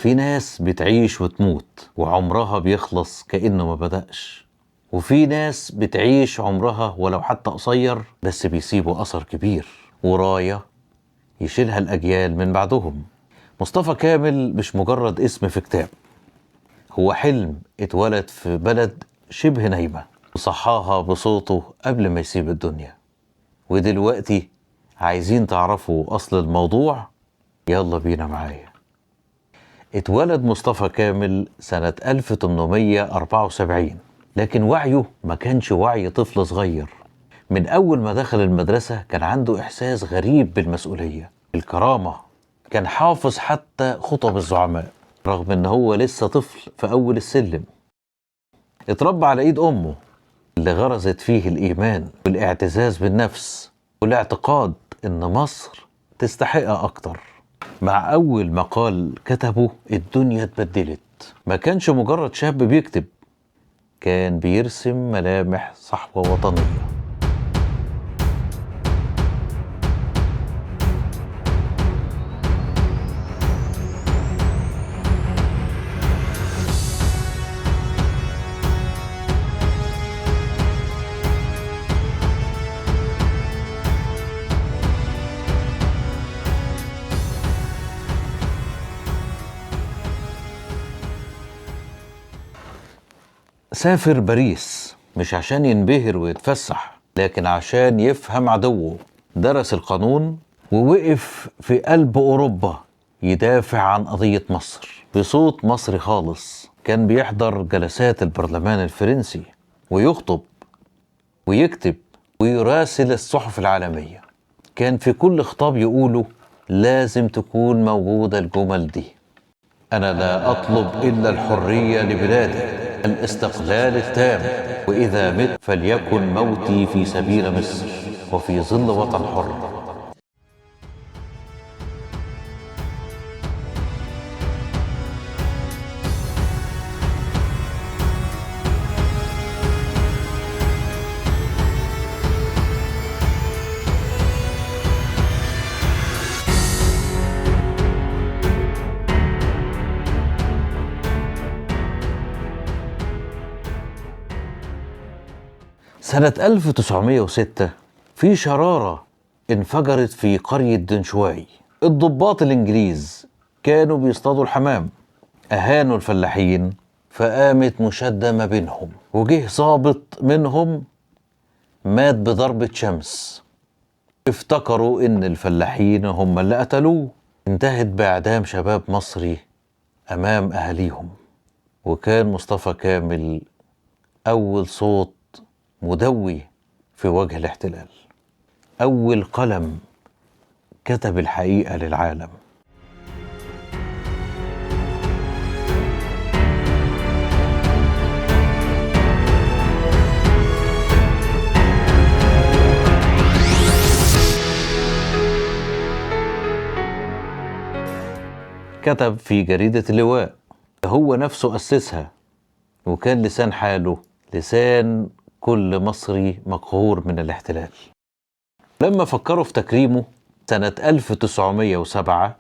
في ناس بتعيش وتموت وعمرها بيخلص كأنه ما بدأش، وفي ناس بتعيش عمرها ولو حتى قصير بس بيسيبوا أثر كبير وراية يشيلها الأجيال من بعدهم. مصطفى كامل مش مجرد اسم في كتاب، هو حلم اتولد في بلد شبه نايمة وصحاها بصوته قبل ما يسيب الدنيا. ودلوقتي عايزين تعرفوا أصل الموضوع؟ يلا بينا معايا. اتولد مصطفى كامل سنة 1874، لكن وعيه ما كانش وعي طفل صغير. من أول ما دخل المدرسة كان عنده إحساس غريب بالمسؤولية، الكرامة. كان حافظ حتى خطب الزعماء رغم إن هو لسه طفل في أول السلم. اتربى على إيد أمه اللي غرزت فيه الإيمان والاعتزاز بالنفس والاعتقاد إن مصر تستحقها أكتر. مع أول مقال كتبه الدنيا اتبدلت. ما كانش مجرد شاب بيكتب، كان بيرسم ملامح صحوة وطنية. سافر باريس مش عشان ينبهر ويتفسح، لكن عشان يفهم عدوه. درس القانون ووقف في قلب أوروبا يدافع عن قضية مصر بصوت مصري خالص. كان بيحضر جلسات البرلمان الفرنسي ويخطب ويكتب ويراسل الصحف العالمية. كان في كل خطاب يقوله لازم تكون موجودة الجمل دي: أنا لا أطلب إلا الحرية لبلادي، الاستقلال التام، وإذا مت فليكن موتي في سبيل مصر وفي ظل وطن حر. سنة 1906 في شرارة انفجرت في قرية دنشواي. الضباط الإنجليز كانوا بيصطادوا الحمام، أهانوا الفلاحين، فقامت مشادة ما بينهم، وجه ضابط منهم مات بضربة شمس. افتكروا إن الفلاحين هم اللي قتلوه. انتهت بإعدام شباب مصري أمام أهاليهم. وكان مصطفى كامل أول صوت مدوي في وجه الاحتلال، أول قلم كتب الحقيقة للعالم. كتب في جريدة اللواء، هو نفسه أسسها، وكان لسان حاله لسان كل مصري مقهور من الاحتلال. لما فكروا في تكريمه سنة 1907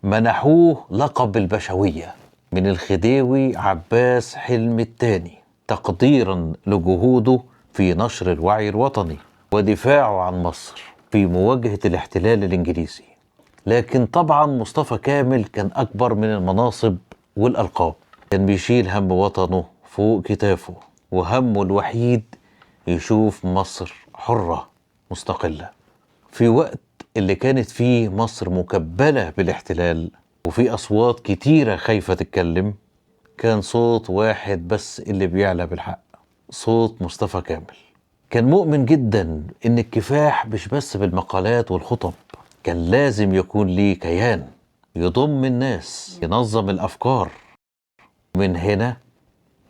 منحوه لقب البشوية من الخديوي عباس حلمي الثاني، تقديرا لجهوده في نشر الوعي الوطني ودفاعه عن مصر في مواجهة الاحتلال الإنجليزي. لكن طبعا مصطفى كامل كان أكبر من المناصب والألقاب. كان بيشيل هم وطنه فوق كتافه، وهمه الوحيد يشوف مصر حرة مستقلة. في وقت اللي كانت فيه مصر مكبلة بالاحتلال وفي أصوات كتيرة خايفة تتكلم، كان صوت واحد بس اللي بيعلى بالحق، صوت مصطفى كامل. كان مؤمن جدا إن الكفاح مش بس بالمقالات والخطب، كان لازم يكون ليه كيان يضم الناس، ينظم الأفكار. من هنا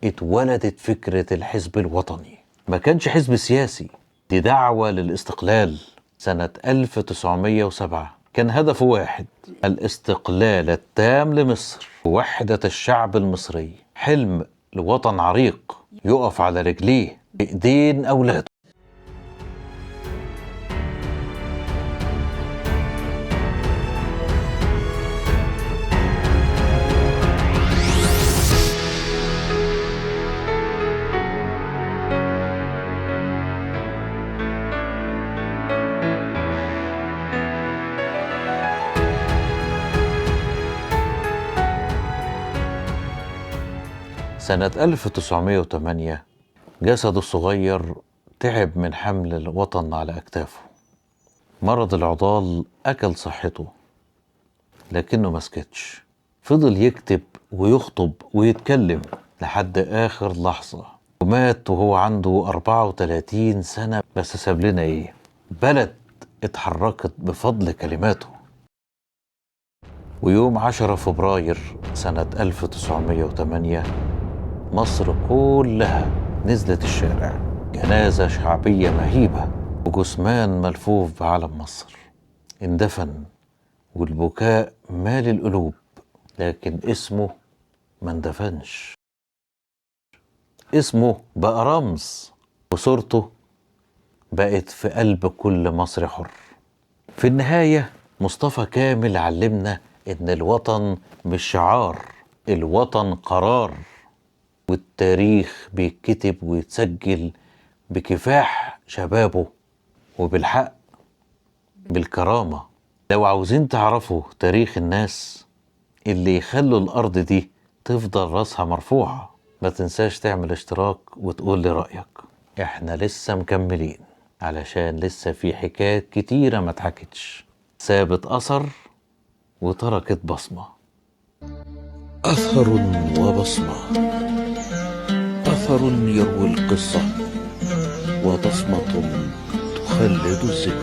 اتولدت فكرة الحزب الوطني. ما كانش حزب سياسي، دي دعوة للاستقلال. سنة 1907 كان هدفه واحد: الاستقلال التام لمصر ووحدة الشعب المصري. حلم لوطن عريق يقف على رجليه بإيدين أولاده. سنة 1908 جسده الصغير تعب من حمل الوطن على أكتافه. مرض العضال أكل صحته، لكنه ما سكتش، فضل يكتب ويخطب ويتكلم لحد آخر لحظة، ومات وهو عنده 34 سنة. بس ساب لنا إيه؟ بلد اتحركت بفضل كلماته. ويوم 10 فبراير سنة 1908 مصر كلها نزلت الشارع، جنازة شعبية مهيبة وجثمان ملفوف بعلم مصر اندفن، والبكاء مال القلوب، لكن اسمه ما اندفنش. اسمه بقى رمز، وصورته بقت في قلب كل مصري حر. في النهاية مصطفى كامل علمنا إن الوطن مش شعار، الوطن قرار، والتاريخ بيتكتب ويتسجل بكفاح شبابه وبالحق بالكرامة. لو عاوزين تعرفوا تاريخ الناس اللي يخلوا الأرض دي تفضل راسها مرفوعة، ما تنساش تعمل اشتراك وتقول لي رأيك. احنا لسه مكملين، علشان لسه في حكايات كتيرة ما اتحكتش، سابت أثر وتركت بصمة. أثر وبصمة، أثر يروي القصة، وبصمة تخلد الذكرى.